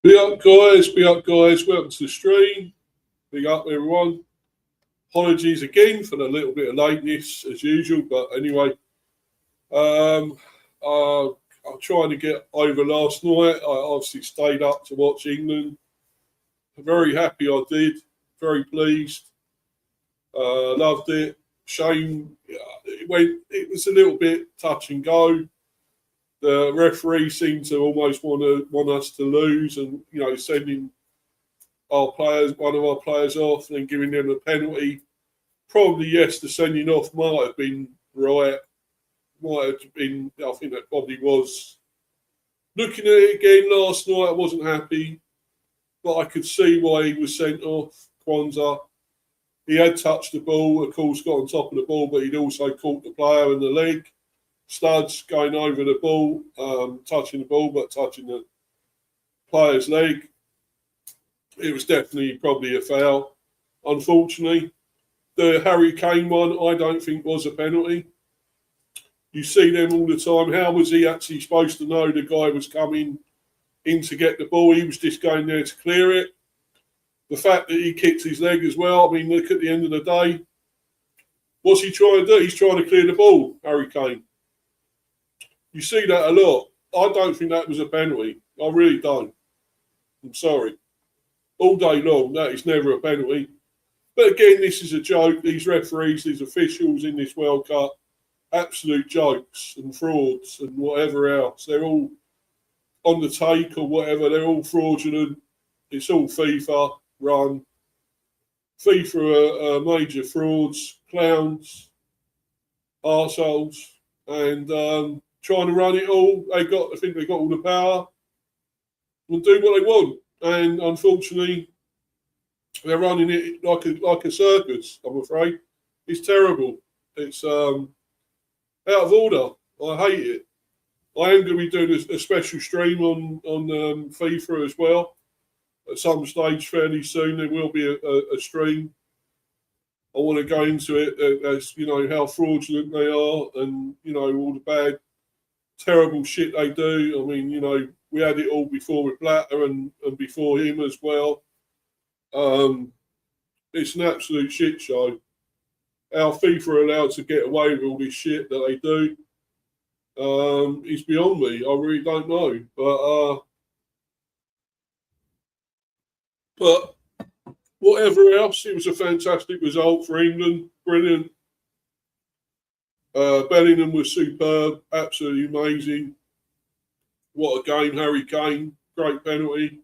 Be up, guys. Be up, guys. Welcome to the stream. Big up, everyone. Apologies again for the little bit of lateness as usual, but anyway, I'm trying to get over last night. I obviously stayed up to watch England. I'm very happy I did. Very pleased. Loved it. Shame it was a little bit touch and go. The referee seemed to almost want us to lose, and sending one of our players off, and then giving them a penalty. Probably yes, the sending off might have been right. Might have been. I think that probably was. Looking at it again last night, I wasn't happy, but I could see why he was sent off. Kwanzaa. He had touched the ball, of course, got on top of the ball, but he'd also caught the player in the leg. Studs going over the ball, touching the ball, but touching the player's leg. It was definitely probably a foul. Unfortunately, the Harry Kane one, I don't think was a penalty. You see them all the time. How was he actually supposed to know the guy was coming in to get the ball? He was just going there to clear it. The fact that he kicked his leg as well, I mean, look, at the end of the day, what's he trying to do? He's trying to clear the ball, Harry Kane. You see that a lot. I don't think that was a penalty. I really don't. I'm sorry. All day long, that is never a penalty. But again, this is a joke. These referees, these officials in this World Cup, absolute jokes and frauds and whatever else. They're all on the take or whatever. They're all fraudulent. It's all FIFA run. FIFA are major frauds, clowns, arseholes, and trying to run it all. I think they got all the power and do what they want. And unfortunately, they're running it like a circus, I'm afraid. It's terrible. It's out of order. I hate it. I am going to be doing a special stream on FIFA as well. At some stage fairly soon, there will be a stream. I want to go into it as, how fraudulent they are and, all the bad terrible shit they do. I mean, we had it all before with Blatter and before him as well. It's an absolute shit show. How FIFA are allowed to get away with all this shit that they do is beyond me. I really don't know. But whatever else, it was a fantastic result for England. Brilliant. Bellingham was superb, absolutely amazing. What a game, Harry Kane, great penalty.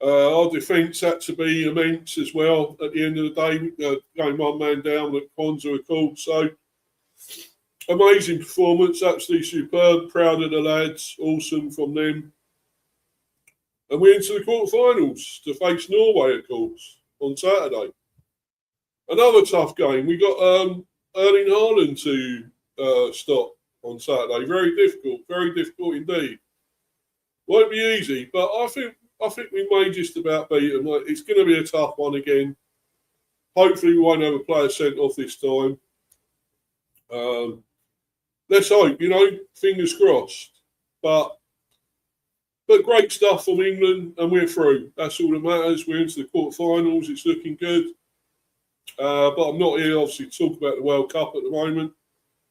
Our defence had to be immense as well at the end of the day, going one man down with Kwanzaa, of course. So, amazing performance, absolutely superb. Proud of the lads, awesome from them. And we're into the quarterfinals to face Norway, of course, on Saturday. Another tough game. We got Erling Haaland to stop on Saturday. Very difficult indeed. Won't be easy, but I think we may just about beat them. It's going to be a tough one again. Hopefully we won't have a player sent off this time. Let's hope, fingers crossed. But great stuff from England, and we're through. That's all that matters. We're into the quarterfinals. It's looking good. But I'm not here, obviously, to talk about the World Cup at the moment.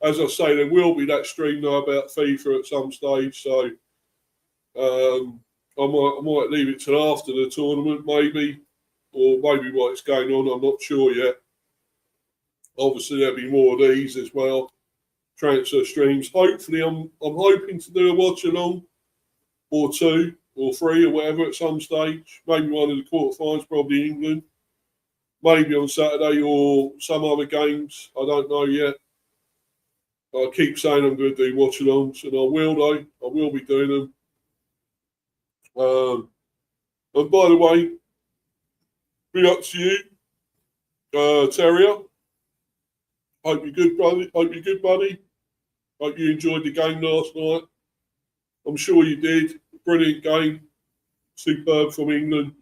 As I say, there will be that stream now about FIFA at some stage. So I might leave it till after the tournament, maybe, or maybe what's going on. I'm not sure yet. Obviously, there'll be more of these as well. Transfer streams. Hopefully, I'm hoping to do a watch along, or two, or three, or whatever at some stage. Maybe one of the quarterfinals, probably England. Maybe on Saturday or some other games. I don't know yet. I keep saying I'm going to do watch-alongs, and I will, though. I will be doing them. And by the way, big up to you, Terrier. Hope you're good, buddy. Hope you enjoyed the game last night. I'm sure you did. Brilliant game. Superb from England.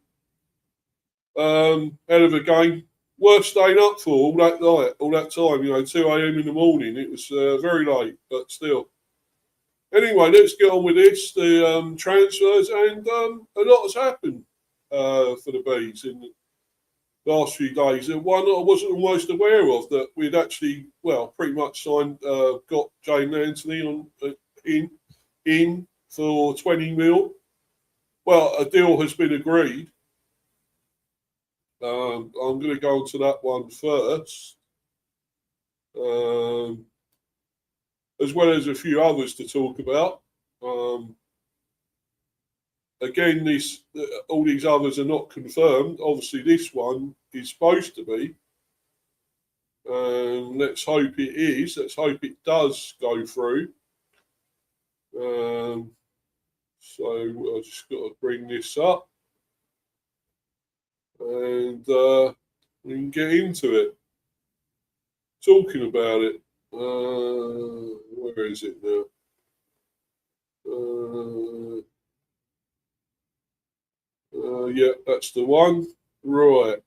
Hell of a game. Worth staying up for all that night, all that time. 2 a.m. in the morning. It was very late, but still. Anyway, let's get on with this. The transfers, and a lot has happened for the Bees in the last few days. And one that I wasn't almost aware of, that we'd actually, pretty much signed, got Jaidon Anthony on in for 20 mil. Well, a deal has been agreed. I'm going to go on to that one first, as well as a few others to talk about. Again, all these others are not confirmed. Obviously, this one is supposed to be. Let's hope it is. Let's hope it does go through. So I just got to bring this up, and we can get into it. Talking about it. Where is it now? Yeah, that's the one. Right.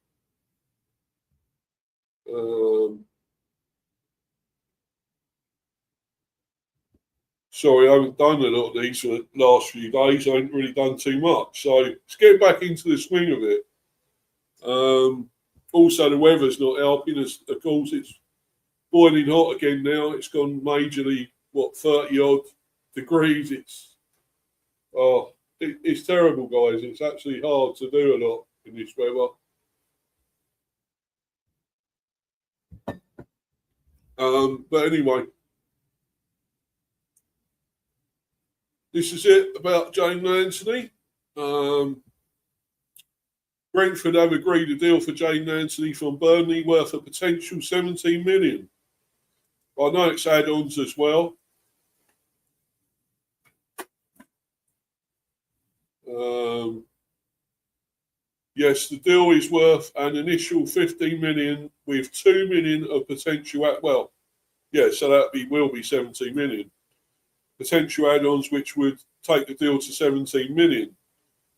Sorry, I haven't done a lot of these for the last few days. I haven't really done too much. So let's get back into the swing of it. Also, the weather's not helping us. Of course, it's boiling hot again now. It's gone majorly, 30 odd degrees. It's terrible, guys. It's actually hard to do a lot in this weather. But anyway, this is it about Jaidon Anthony. Brentford have agreed a deal for Jaidon Anthony from Burnley worth a potential 17 million. I know it's add-ons as well. Yes, the deal is worth an initial 15 million with 2 million of potential so that will be 17 million. Potential add-ons which would take the deal to 17 million.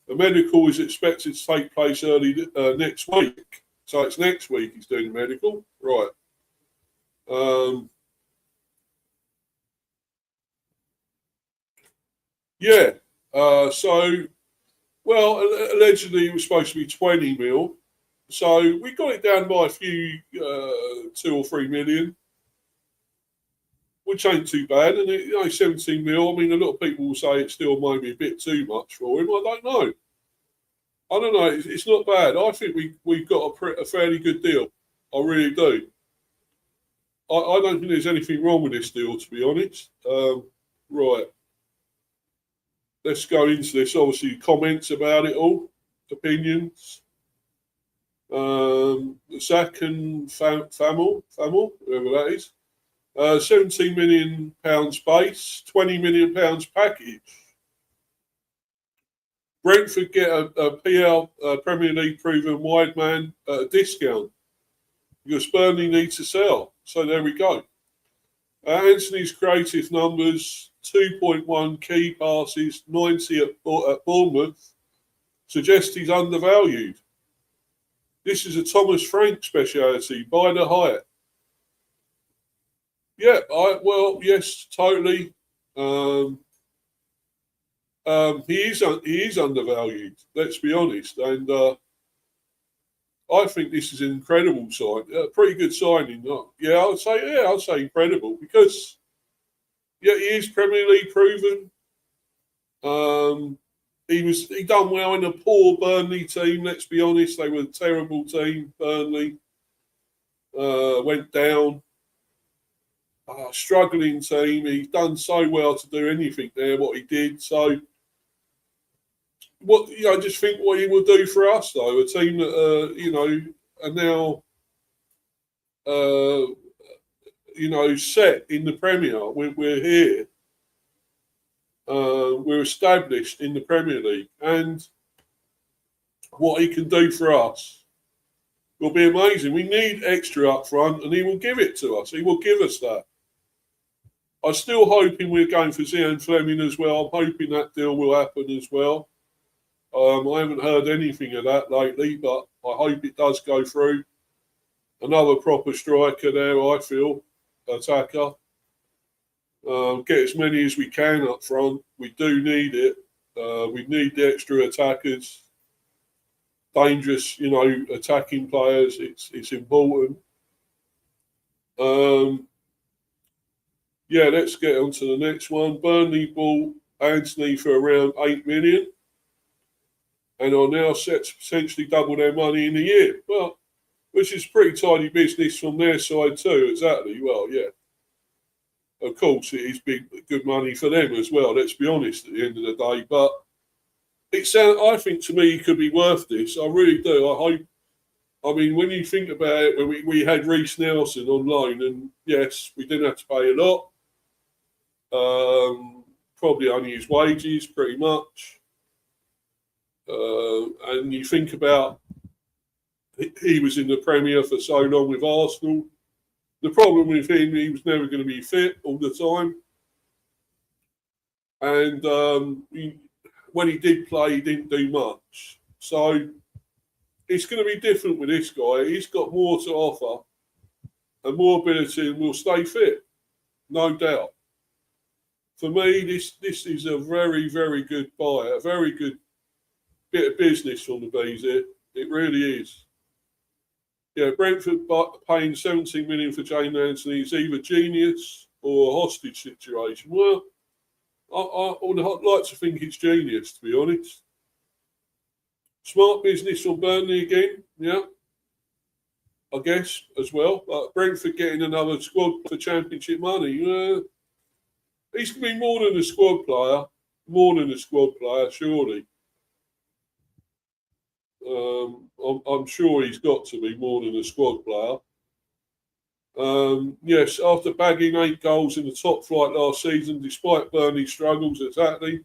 The medical is expected to take place early next week. So it's next week he's doing the medical. Right. Allegedly it was supposed to be 20 mil. So we got it down by a few, 2 or 3 million, which ain't too bad. And 17 mil, I mean, a lot of people will say it's still maybe a bit too much for him. I don't know. It's not bad. I think we've got a fairly good deal. I really do. I don't think there's anything wrong with this deal, to be honest. Right. Let's go into this. Obviously, comments about it all, opinions. Zach and Famil, whoever that is. £17 million base, £20 million package. Brentford get a PL Premier League proven wide man at a discount because Burnley needs to sell. So there we go. Anthony's creative numbers, 2.1 key passes, 90 at Bournemouth, suggest he's undervalued. This is a Thomas Frank speciality, by the height. Yeah, yes, totally. He is undervalued, let's be honest. And I think this is an incredible sign, pretty good signing. I'd say incredible because, he is Premier League proven. He done well in a poor Burnley team. Let's be honest, they were a terrible team. Burnley went down, struggling team. He's done so well to do anything there. What he did, so. I just think what he will do for us, though, a team that are now, set in the Premier. We're here. We're established in the Premier League, and what he can do for us will be amazing. We need extra up front, and he will give it to us. He will give us that. I'm still hoping we're going for Zian Fleming as well. I'm hoping that deal will happen as well. I haven't heard anything of that lately, but I hope it does go through. Another proper striker there, I feel, attacker. Get as many as we can up front. We do need it. We need the extra attackers, dangerous, attacking players. It's important. Let's get on to the next one. Burnley bought Anthony for around 8 million and are now set to potentially double their money in a year. Well, which is pretty tidy business from their side too. Exactly. Well, yeah. Of course, it is good money for them as well. Let's be honest. At the end of the day, but I think to me, it could be worth this. I really do. I mean, when you think about it, when we had Reece Nelson on loan, and yes, we didn't have to pay a lot. Probably only his wages, pretty much. And you think about he was in the Premier for so long with Arsenal. The problem with him, he was never going to be fit all the time. And when he did play, he didn't do much. So it's going to be different with this guy. He's got more to offer and more ability and will stay fit, no doubt. For me, this is a very, very good buy, a very good bit of business from the Bees here. It really is. Yeah, Brentford paying 17 million for Jaidon Anthony is either genius or a hostage situation. Well, I would like to think it's genius, to be honest. Smart business from Burnley again, yeah, I guess, as well. But Brentford getting another squad for championship money. He's going to be more than a squad player, surely. I'm sure he's got to be more than a squad player. Yes, after bagging 8 goals in the top flight last season, despite Burnley's struggles, exactly,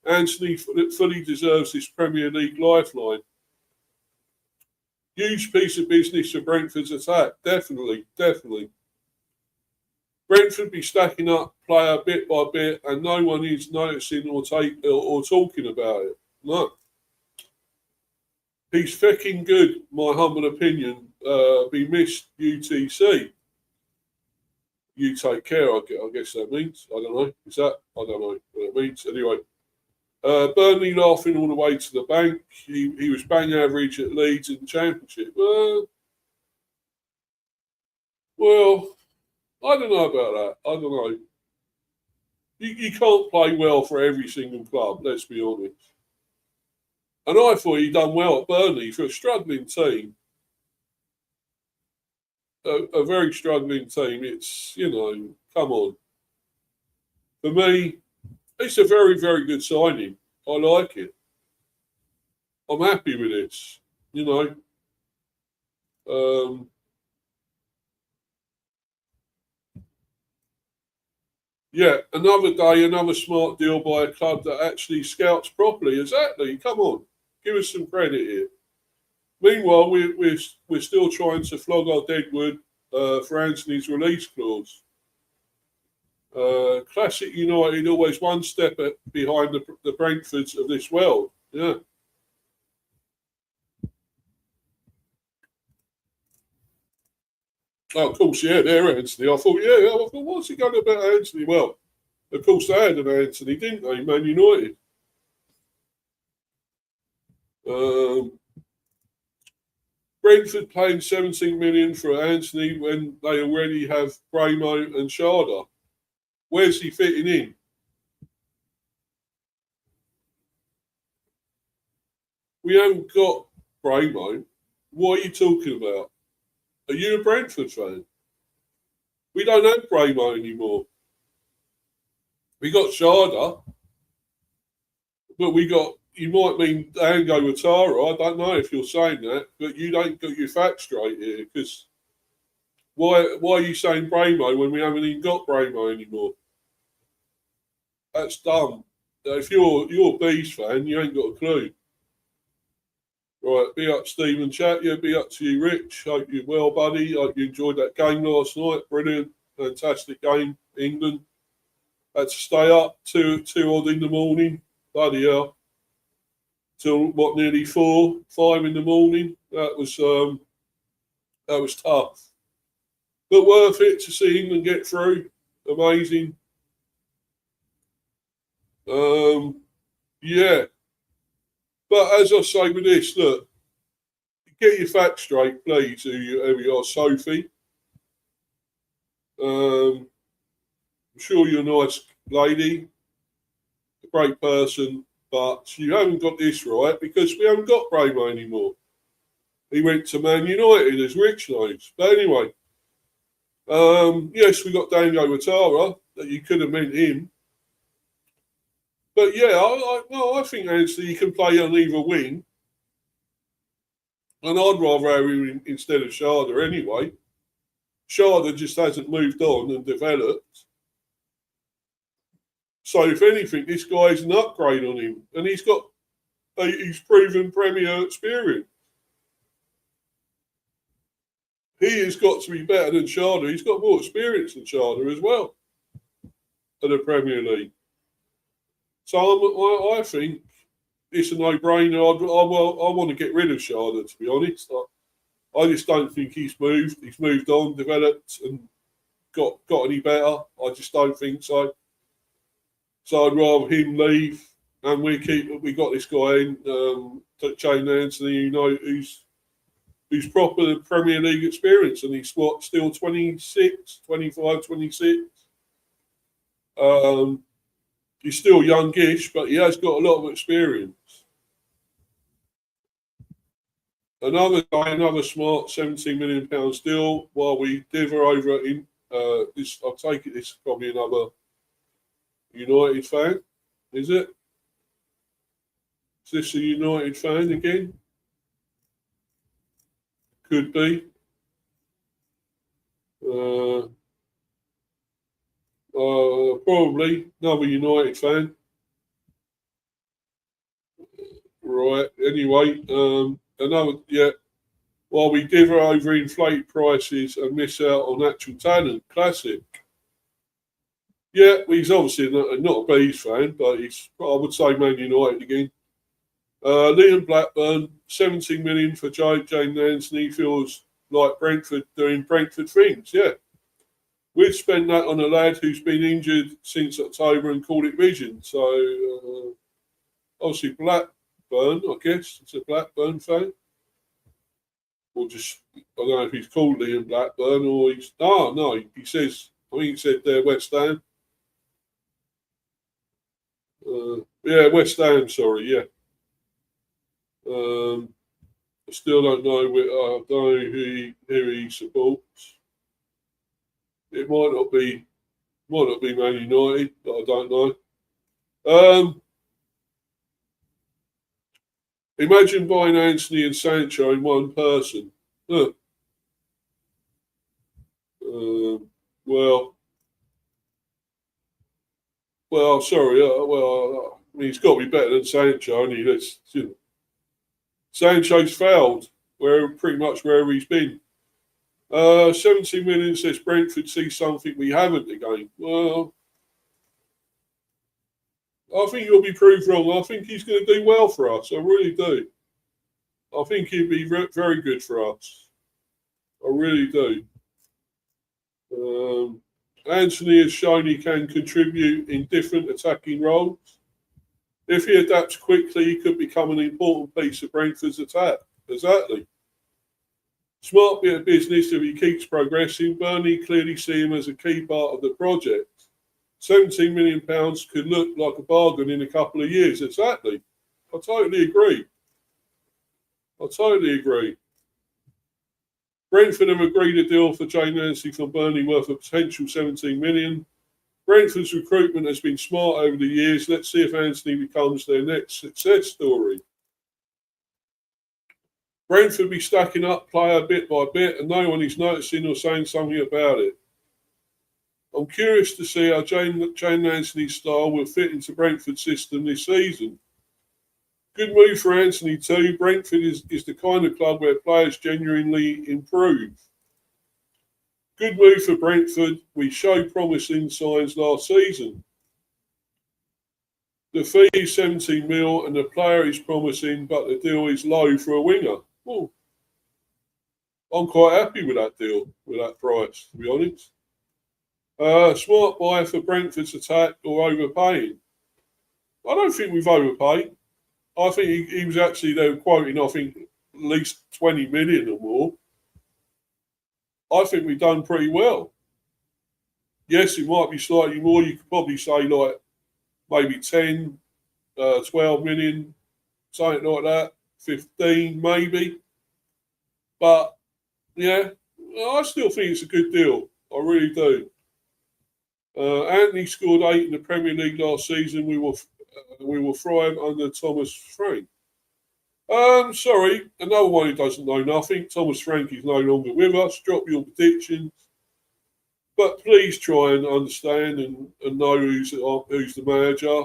Anthony fully deserves this Premier League lifeline. Huge piece of business for Brentford's attack, definitely. Brentford be stacking up player bit by bit, and no one is noticing or talking about it. No. He's fucking good, my humble opinion. Be missed, UTC. You take care, I guess that means. I don't know. Is that? I don't know what it means. Anyway, Burnley laughing all the way to the bank. He was bang average at Leeds in the Championship. Well, I don't know about that. I don't know. You can't play well for every single club, let's be honest. And I thought he'd done well at Burnley for a struggling team. A very struggling team. It's, come on. For me, it's a very, very good signing. I like it. I'm happy with this, Yeah, another day, another smart deal by a club that actually scouts properly. Exactly. Come on. Give us some credit here. Meanwhile, we're still trying to flog our deadwood for Anthony's release clause. Classic United, always one step behind the Brentfords of this world. Yeah. Oh, of course, yeah, they're Anthony. I thought, what's he going about Anthony? Well, of course, they had an Anthony, didn't they? Man United. Brentford paying 17 million for Anthony when they already have Bramo and Sharda. Where's he fitting in? We haven't got Bramo. What are you talking about? Are you a Brentford fan? We don't have Bramo anymore. We got Sharda, but we got, you might mean Dango Watara. I don't know if you're saying that, but you don't get your facts straight here, because why are you saying Bramo when we haven't even got Bramo anymore? That's dumb. If you're a Bees fan, you ain't got a clue. Right, be up Stephen Chat. Yeah, be up to you, Rich. Hope you're well, buddy. Hope you enjoyed that game last night. Brilliant. Fantastic game, England. Had to stay up two odd in the morning. Bloody hell. Till nearly 4, 5 in the morning. That was tough. But worth it to see England get through. Amazing. Yeah. But as I say with this, look, get your facts straight, please, whoever you are, Sophie. I'm sure you're a nice lady, a great person, but you haven't got this right because we haven't got Bramo anymore. He went to Man United, as Rich knows. But anyway, yes, we got Daniel Ouattara, that you could have meant him. But yeah, I think Anthony can play on either wing. And I'd rather have him instead of Sharda anyway. Sharda just hasn't moved on and developed. So if anything, this guy's an upgrade on him. And he's proven Premier experience. He has got to be better than Sharda. He's got more experience than Sharda as well in the Premier League. So I think it's a no-brainer. I want to get rid of Sharda, to be honest. I just don't think he's moved. He's moved on, developed, and got any better. I just don't think so. So I'd rather him leave, and we got this guy in, Jaidon Anthony, who's proper Premier League experience, and he's still 26, 25, 26. He's still youngish, but he has got a lot of experience. Another smart £17 million deal while we dither over in this. I'll take it. This is probably another United fan, is it? Is this a United fan again? Could be. Probably another United fan. Right. Anyway, while we dither over inflated prices and miss out on actual talent, classic. Yeah, he's obviously not a Bees fan, but I would say Man United again. Liam Blackburn, 17 million for Jaidon Anthony feels like Brentford doing Brentford things. Yeah. We'd spend that on a lad who's been injured since October and called it vision. So, obviously Blackburn, I guess. It's a Blackburn fan. Or just, I don't know if he's called Liam Blackburn or he's... Oh, no, he says... I think he said West Ham. West Ham, sorry, yeah. I still don't know who he supports. It might not be Man United, but I don't know. Imagine buying Anthony and Sancho in one person. Huh. Sorry. I mean, he's got to be better than Sancho, and Sancho's failed pretty much wherever he's been. 17 million says Brentford see something we haven't again. Well, I think you'll be proved wrong. I think he's going to do well for us. I really do. I think he'd be very good for us. I really do. Anthony has shown he can contribute in different attacking roles. If he adapts quickly, he could become an important piece of Brentford's attack. Exactly. Smart bit of business if he keeps progressing. Burnley clearly see him as a key part of the project. £17 million could look like a bargain in a couple of years. Exactly. I totally agree. Brentford have agreed a deal for Jaidon Anthony from Burnley worth a potential 17 million. Brentford's recruitment has been smart over the years. Let's see if Anthony becomes their next success story. Brentford be stacking up player bit by bit, and no one is noticing or saying something about it. I'm curious to see how Jaidon Anthony's style will fit into Brentford's system this season. Good move for Anthony too. Brentford is the kind of club where players genuinely improve. Good move for Brentford. We showed promising signs last season. The fee is 17 mil and the player is promising, but the deal is low for a winger. Well, I'm quite happy with that deal, with that price, to be honest. Smart buy for Brentford's attack or overpaying. I don't think we've overpaid. I think he was actually, they were quoting, I think, at least 20 million or more. I think we've done pretty well. Yes, it might be slightly more. You could probably say like maybe 10, 12 million, something like that, 15 maybe. But yeah, I still think it's a good deal. I really do. Anthony scored 8 in the Premier League last season. We will thrive under Thomas Frank. Sorry, another one who doesn't know nothing. Thomas Frank is no longer with us. Drop your predictions. But please try and understand and know who's the manager.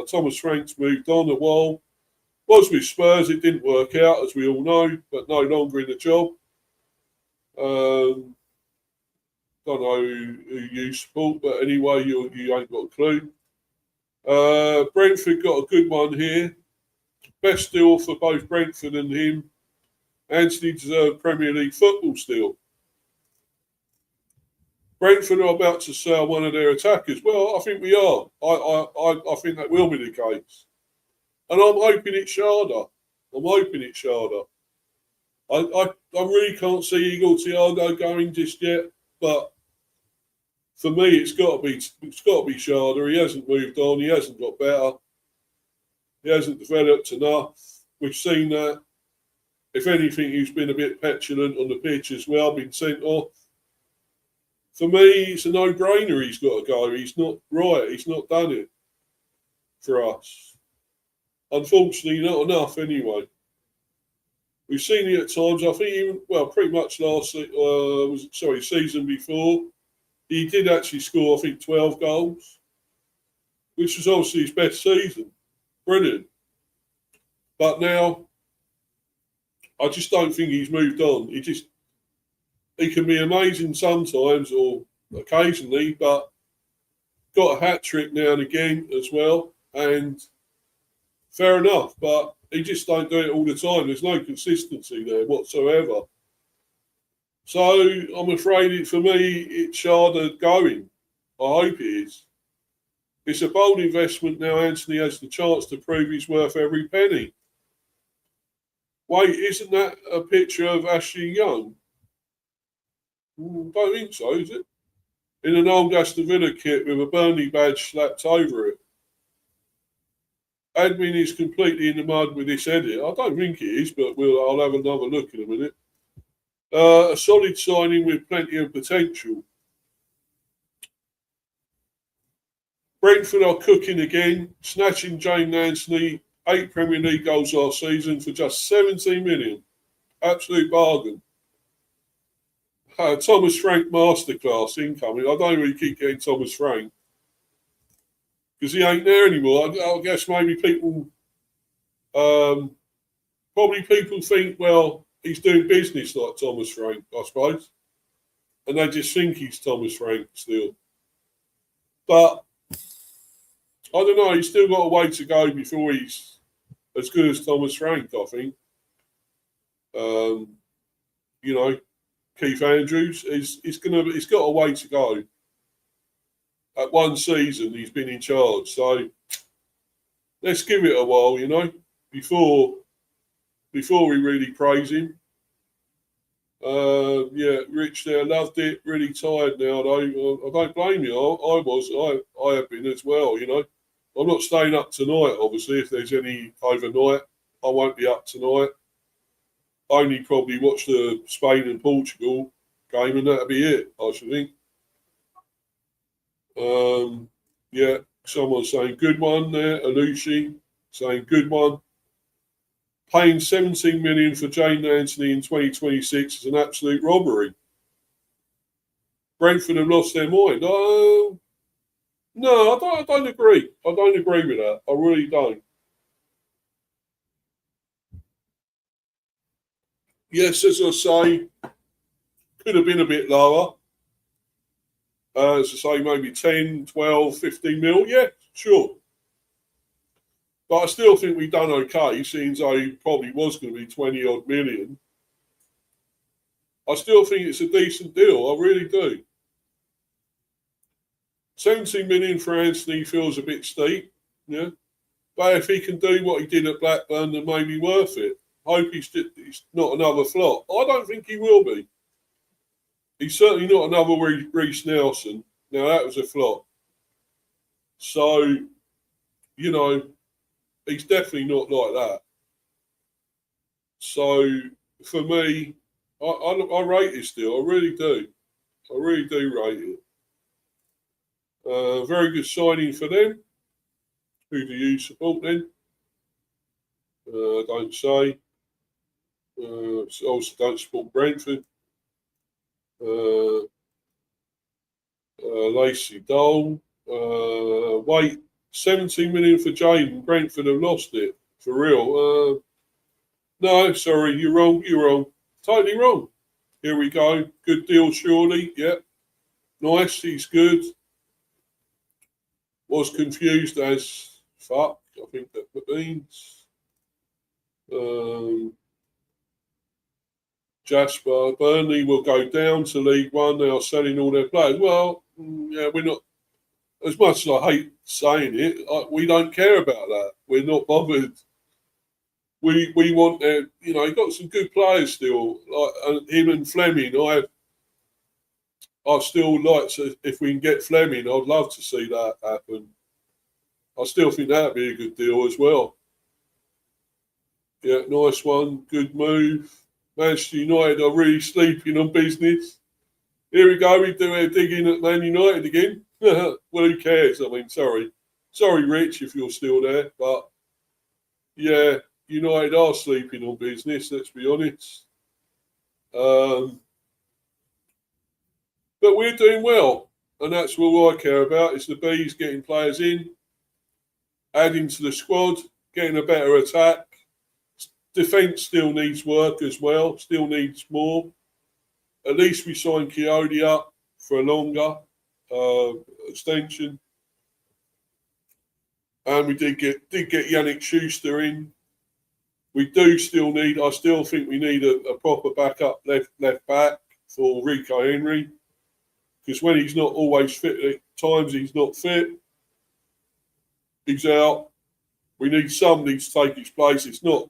Thomas Frank's moved on a while. Was with Spurs, it didn't work out, as we all know, but no longer in the job. Don't know who you support, but anyway, you ain't got a clue. Brentford got a good one here. Best deal for both Brentford and him. Anthony deserved Premier League football still. Brentford are about to sell one of their attackers. Well, I think we are. I think that will be the case. And I'm hoping it's Sharda. I really can't see Igor Thiago going just yet, but for me, it's got to be Sharda. He hasn't moved on. He hasn't got better. He hasn't developed enough. We've seen that. If anything, he's been a bit petulant on the pitch as well, been sent off. For me, it's a no-brainer. He's got to go. He's not right. He's not done it for us. Unfortunately, not enough anyway. We've seen it at times. I think pretty much season before, he did actually score, I think, 12 goals, which was obviously his best season. Brilliant. But now, I just don't think he's moved on. He can be amazing sometimes or occasionally, but got a hat-trick now and again as well. And fair enough, but he just don't do it all the time. There's no consistency there whatsoever. So I'm afraid for me, it's Sharda going. I hope it is. It's a bold investment now. Anthony has the chance to prove he's worth every penny. Wait, isn't that a picture of Ashley Young? Don't think so, is it? In an old Aston Villa kit with a Burnley badge slapped over it. Admin is completely in the mud with this edit. I don't think it is, but I'll have another look in a minute. A solid signing with plenty of potential. Brentford are cooking again, snatching Jaidon Anthony 8 Premier League goals last season for just 17 million. Absolute bargain. Thomas Frank masterclass incoming. I don't really keep getting Thomas Frank because he ain't there anymore. I guess maybe people think, well, he's doing business like Thomas Frank, I suppose. And they just think he's Thomas Frank still. But I don't know, he's still got a way to go before he's as good as Thomas Frank, I think. Keith Andrews he's got a way to go. At one season he's been in charge, so let's give it a while, before we really praise him. Rich there, loved it. Really tired now though. I don't blame you. I have been as well. I'm not staying up tonight. Obviously, if there's any overnight, I won't be up tonight. Only probably watch the Spain and Portugal game, and that'll be it, I should think. Someone's saying good one there. Uche saying good one. Paying 17 million for Jaidon Anthony in 2026 is an absolute robbery. Brentford have lost their mind. No, I don't agree. I don't agree with that. I really don't. Yes, as I say, could have been a bit lower. As I say, maybe 10, 12, 15 mil. Yeah, sure. But I still think we've done okay, seeing though he probably was going to be 20 odd million. I still think it's a decent deal. I really do. 17 million for Anthony feels a bit steep. Yeah. But if he can do what he did at Blackburn, then maybe worth it. Hope he's not another flop. I don't think he will be. He's certainly not another Reece Nelson. Now, that was a flop. So, you know, he's definitely not like that. So, for me, I rate this deal. I really do. I really do rate it. Very good signing for them. Who do you support then? Don't say. Also don't support Brentford. Lacey Dole. Wait, 17 million for Jaidon. Brentford have lost it. For real. No, sorry, you're wrong. You're wrong. Totally wrong. Here we go. Good deal, surely. Yep. Nice. He's good. Was confused as fuck. I think that means. Jasper, Burnley will go down to League One. They are selling all their players. Well, yeah, we're not. As much as I hate saying it, we don't care about that. We're not bothered. We want their, you know, he got some good players still, like him and Fleming. I still like to, if we can get Fleming, I'd love to see that happen. I still think that'd be a good deal as well. Yeah, nice one, good move. Manchester United are really sleeping on business. Here we go, we do our digging at Man United again. Well, who cares? I mean, sorry, Rich, if you're still there, but yeah, United are sleeping on business. Let's be honest. But we're doing well, and that's all I care about. It's the Bees getting players in, adding to the squad, getting a better attack. Defence still needs work as well. Still needs more. At least we signed Coyote up for a longer extension, and we did get Yannick Schuster in. We do still need. I still think we need a proper backup left back for Rico Henry, because when he's not always fit, at times he's not fit. He's out. We need somebody to take his place. It's not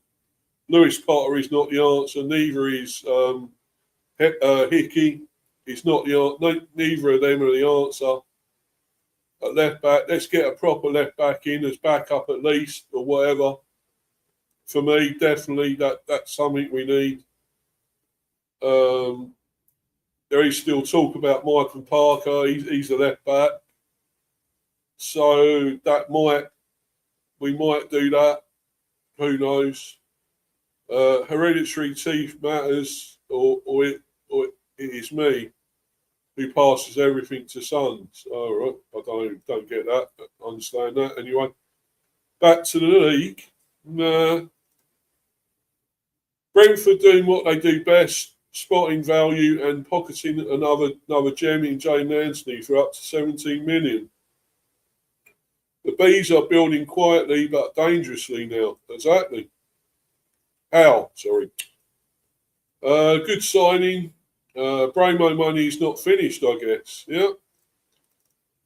Lewis Potter. Is not the answer. Neither is Hickey. It's not the neither of them are the answer. At left back, let's get a proper left back in as backup at least, or whatever. For me, definitely that's something we need. There is still talk about Michael Parker. He's a left back, so we might do that. Who knows? Hereditary teeth matters, or it is me who passes everything to sons. All right, I don't get that. I understand that anyway. Back to the league. Nah. Brentford doing what they do best, spotting value and pocketing another gem in Jaidon Anthony for up to 17 million. The Bees are building quietly but dangerously now. Exactly. How? Sorry. Good signing. Bramo money is not finished, I guess. Yeah.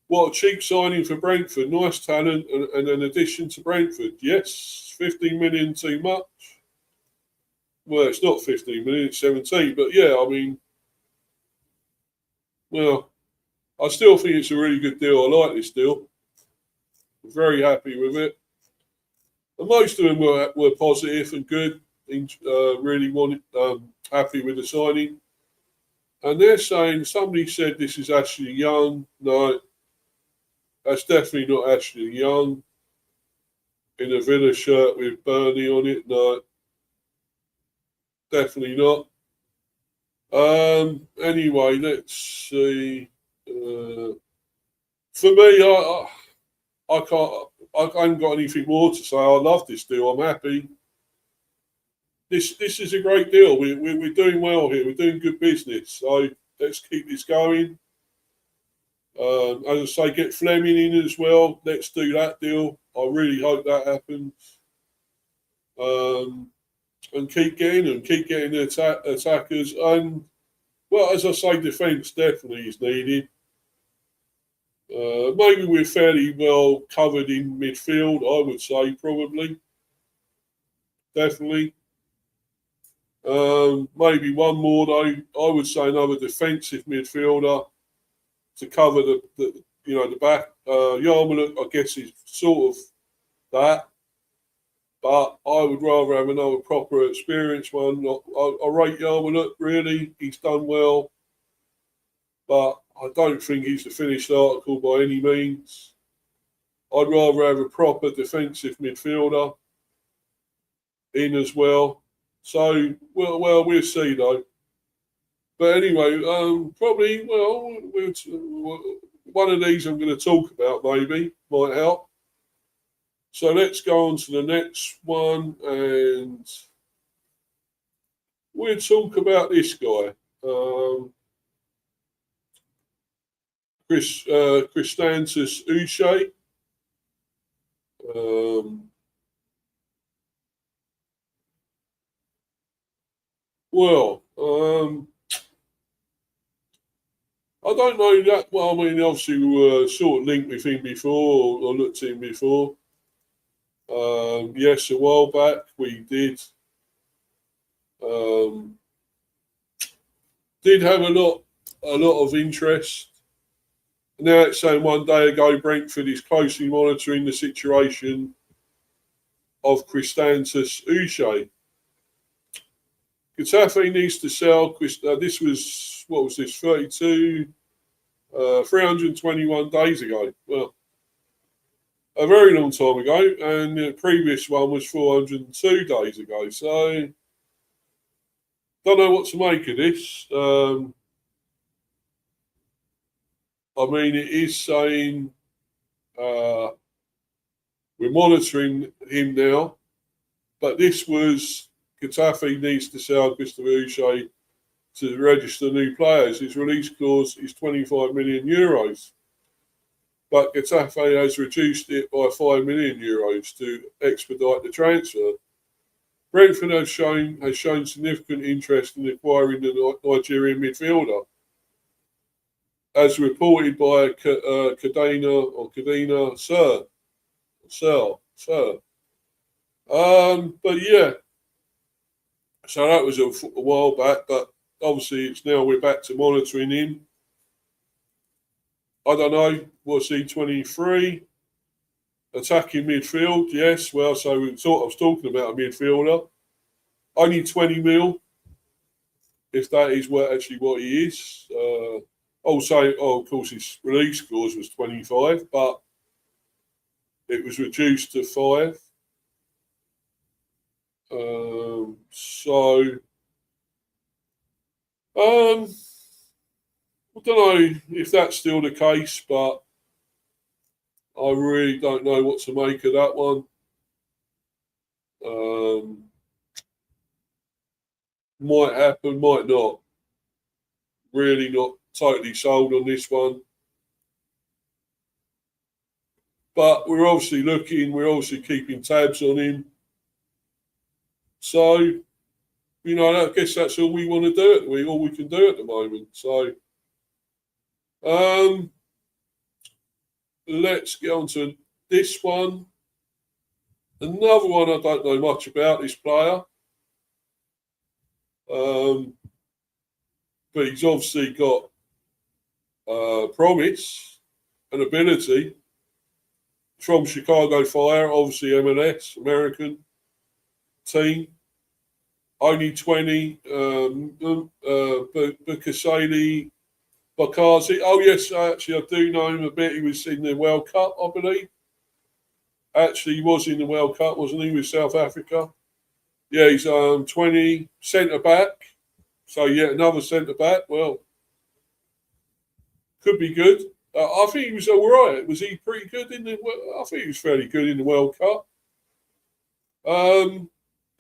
What a cheap signing for Brentford. Nice talent and an addition to Brentford. Yes, 15 million too much. Well, it's not 15 million, it's 17. But yeah, I mean, well, I still think it's a really good deal. I like this deal. I'm very happy with it. And most of them were positive and good. Really happy with the signing. And they're saying, somebody said this is Ashley Young. No, that's definitely not Ashley Young. In a Villa shirt with Burnley on it. No, definitely not. Anyway, let's see. For me, I haven't got anything more to say. I love this deal. I'm happy. This is a great deal. We're doing well here. We're doing good business. So let's keep this going. As I say, get Fleming in as well. Let's do that deal. I really hope that happens. And keep getting them. Keep getting the attackers. And, well, as I say, defence definitely is needed. Maybe we're fairly well covered in midfield, I would say, probably. Definitely. Maybe one more, though. I would say another defensive midfielder to cover the back. Yarmulke, I guess, is sort of that. But I would rather have another proper experienced one. I rate Yarmulke, really. He's done well. But I don't think he's the finished article by any means. I'd rather have a proper defensive midfielder in as well. So, well, we'll see, though. But anyway, probably, one of these I'm going to talk about maybe might help. So let's go on to the next one, and we'll talk about this guy, Christantus Uche. I don't know that well. I mean, obviously, we were sort of linked with him before, or looked at him before. Yes, a while back we did have a lot of interest. Now it's saying one day ago Brentford is closely monitoring the situation of Christantus Uche. Getafe needs to sell. This was, what was this, 321 days ago. Well, a very long time ago, and the previous one was 402 days ago. So, don't know what to make of this. I mean, it is saying we're monitoring him now, but this was Getafe needs to sell Christopher Uche to register new players. His release clause is 25 million euros. But Getafe has reduced it by 5 million euros to expedite the transfer. Brentford has shown significant interest in acquiring the Nigerian midfielder, as reported by Cadena Sir. But yeah, so that was a while back, but obviously it's now we're back to monitoring him. I don't know, what's he, 23? Attacking midfield, yes. Well, so I was talking about a midfielder. Only 20 mil, if that is what he is. Of course, his release clause was 25, but it was reduced to 5. I don't know if that's still the case, but I really don't know what to make of that one. Might happen, might not. Really not totally sold on this one. But we're obviously looking, we're obviously keeping tabs on him. So, I guess that's all we want to do, all we can do at the moment. So, let's get on to this one. Another one I don't know much about, this player. But he's obviously got promise and ability from Chicago Fire, obviously MLS, American team. Only 20. Mbekezeli, Mbokazi. Oh, yes, actually, I do know him a bit. He was in the World Cup, I believe. Actually, he was in the World Cup, wasn't he, with South Africa? Yeah, he's 20, centre-back. So, yeah, another centre-back. Well, could be good. I think he was all right. Was he pretty good I think he was fairly good in the World Cup.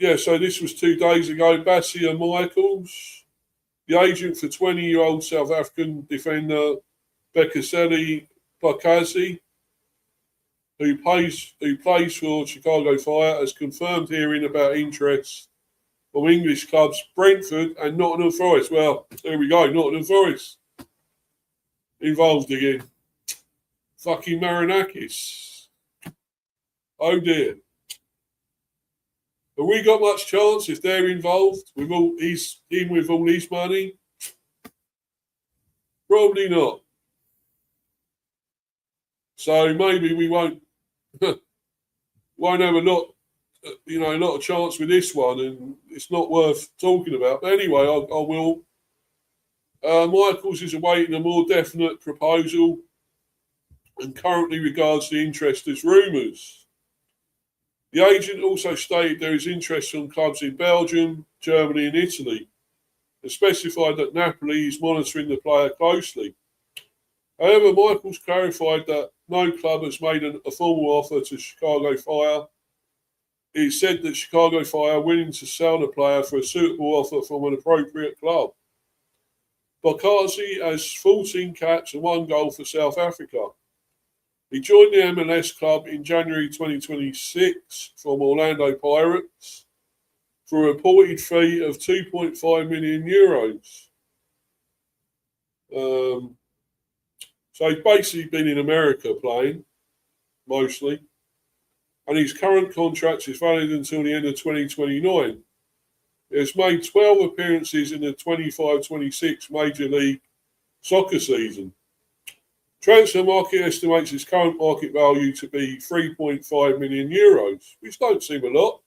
Yeah, so this was 2 days ago. Basia Michaels, the agent for 20-year-old South African defender Mbekezeli, who plays for Chicago Fire, has confirmed hearing about interest from English clubs Brentford and Nottingham Forest. Well, there we go, Nottingham Forest involved again. fucking Marinakis. Oh dear. Have we got much chance if they're involved with all he's in with all his money? Probably not. So maybe we won't have a lot of chance with this one, and it's not worth talking about. But anyway, I will. Michaels is awaiting a more definite proposal and currently regards the interest as rumours. The agent also stated there is interest from clubs in Belgium, Germany and Italy, and specified that Napoli is monitoring the player closely. However, Michaels clarified that no club has made a formal offer to Chicago Fire. He said that Chicago Fire are willing to sell the player for a suitable offer from an appropriate club. Mbokazi has 14 caps and 1 goal for South Africa. He joined the MLS club in January 2026 from Orlando Pirates for a reported fee of €2.5 million. So he's basically been in America playing, mostly. And his current contract is valid until the end of 2029. He has made 12 appearances in the 25-26 Major League Soccer season. Transfer Market estimates his current market value to be €3.5 million, which don't seem a lot,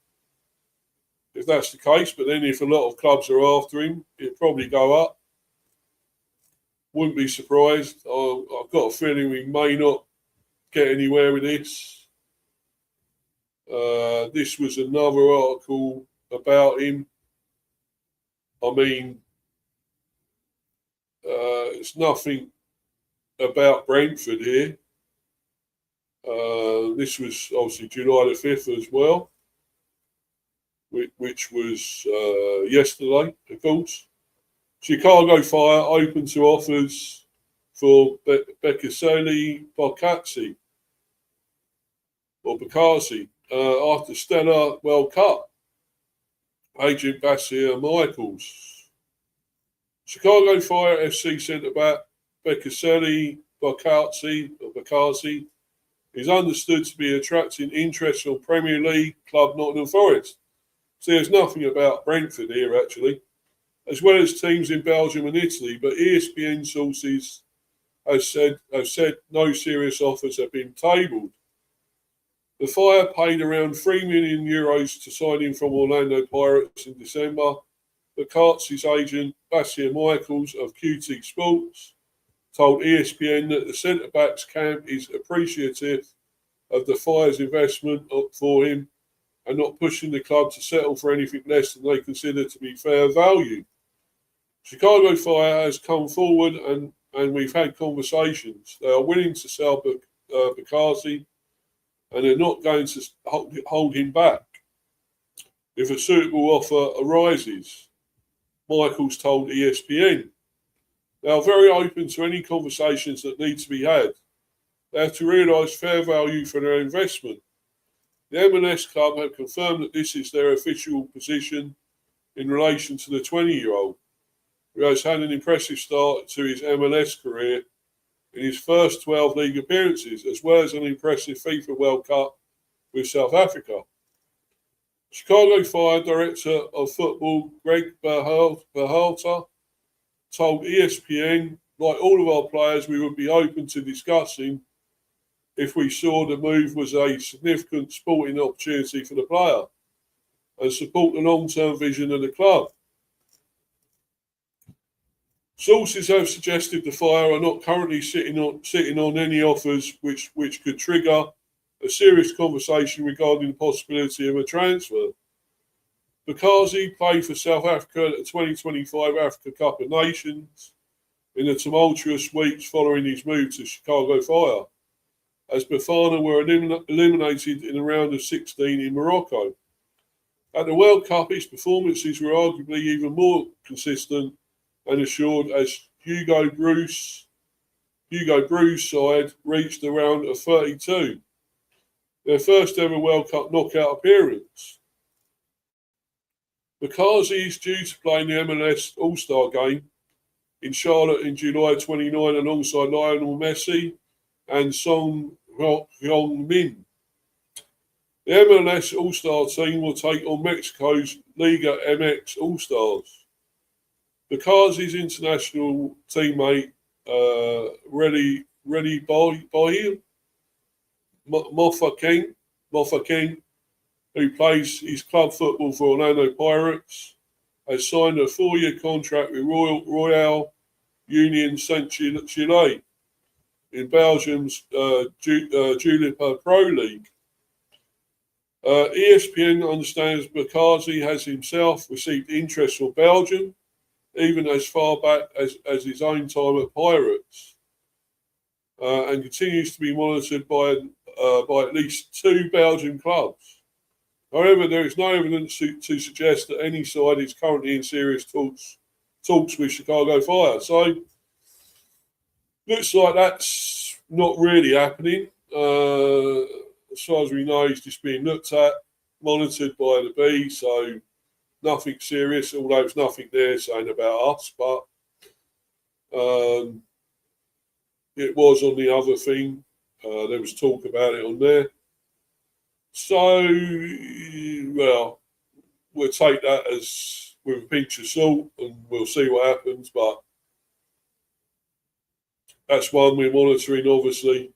if that's the case. But then if a lot of clubs are after him, it'll probably go up. Wouldn't be surprised. I've got a feeling we may not get anywhere with this. This was another article about him. I mean, it's nothing about Brentford here. This was obviously July the 5th as well, which was yesterday, of course. Chicago Fire open to offers for Mbekezeli Mbokazi after stellar World Cup. Agent Basia Michaels. Chicago Fire FC centre back Mbekezeli Mbokazi is understood to be attracting interest from Premier League club Nottingham Forest. So there's nothing about Brentford here actually, as well as teams in Belgium and Italy, but ESPN sources have said no serious offers have been tabled. The Fire paid around €3 million to sign him from Orlando Pirates in December. Mbokazi's agent, Basia Michaels of QT Sports, told ESPN that the centre-backs camp is appreciative of the Fire's investment for him and not pushing the club to settle for anything less than they consider to be fair value. Chicago Fire has come forward and we've had conversations. They are willing to sell Mbokazi and they're not going to hold him back if a suitable offer arises, Michaels told ESPN. They are very open to any conversations that need to be had. They have to realise fair value for their investment. The MLS club have confirmed that this is their official position in relation to the 20-year-old, who has had an impressive start to his MLS career in his first 12 league appearances, as well as an impressive FIFA World Cup with South Africa. Chicago Fire Director of Football Greg Berhalter told ESPN, like all of our players, we would be open to discussing if we saw the move was a significant sporting opportunity for the player and support the long-term vision of the club. Sources have suggested the Fire are not currently sitting on any offers which could trigger a serious conversation regarding the possibility of a transfer. Mbokazi played for South Africa at the 2025 Africa Cup of Nations in the tumultuous weeks following his move to Chicago Fire, as Bafana were eliminated in the round of 16 in Morocco. At the World Cup, his performances were arguably even more consistent and assured as Hugo Bruce's side reached the round of 32, their first ever World Cup knockout appearance. Mbokazi is due to play in the MLS All-Star game in Charlotte in July 29 alongside Lionel Messi and Song Hyung-min. The MLS All-Star team will take on Mexico's Liga MX All-Stars. Mbokazi's international teammate, Reddy Mofa who plays his club football for Orlando Pirates, has signed a 4-year contract with Royal Union Saint-Chile in Belgium's Jupiler Pro League. ESPN understands Mbokazi has himself received interest from Belgium, even as far back as his own time at Pirates, and continues to be monitored by at least 2 Belgian clubs. However, there is no evidence to suggest that any side is currently in serious talks with Chicago Fire. So, looks like that's not really happening. As far as we know, he's just being looked at, monitored by the B, so nothing serious, although there's nothing there saying about us, but it was on the other thing. There was talk about it on there. So, well, we'll take that as with a pinch of salt and we'll see what happens, but that's one we're monitoring, obviously.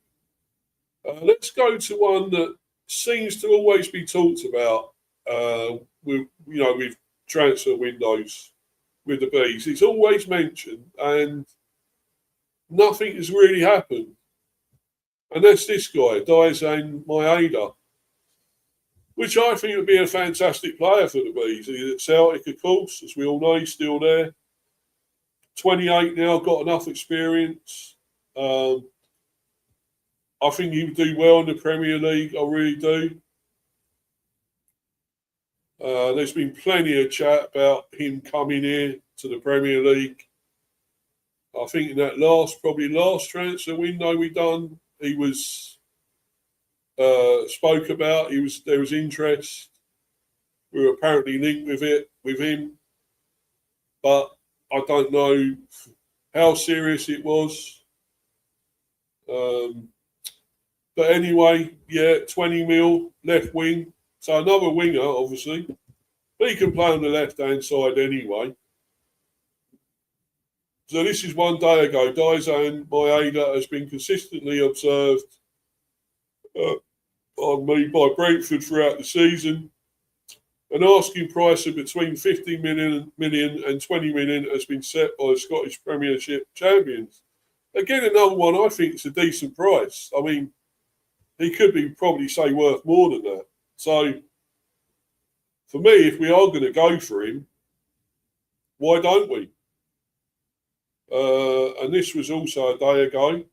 Let's go to one that seems to always be talked about with transfer windows with the Bees. It's always mentioned and nothing has really happened. And that's this guy, Daizen Maeda, which I think would be a fantastic player for the Bees. He's at Celtic, of course, as we all know, he's still there. 28 now, got enough experience. I think he would do well in the Premier League. I really do. There's been plenty of chat about him coming here to the Premier League. I think in that last transfer window we done, he was spoke about. There was interest. We were apparently linked with him, but I don't know how serious it was. But anyway, yeah, 20 mil left wing. So another winger, obviously. But he can play on the left-hand side anyway. So this is one day ago. Daizen Maeda has been consistently observed by Brentford throughout the season. An asking price of between 50 million and 20 million has been set by the Scottish Premiership champions. Again, another one I think is a decent price. I mean, he could be probably, say, worth more than that. So, for me, if we are going to go for him, why don't we? And this was also a day ago.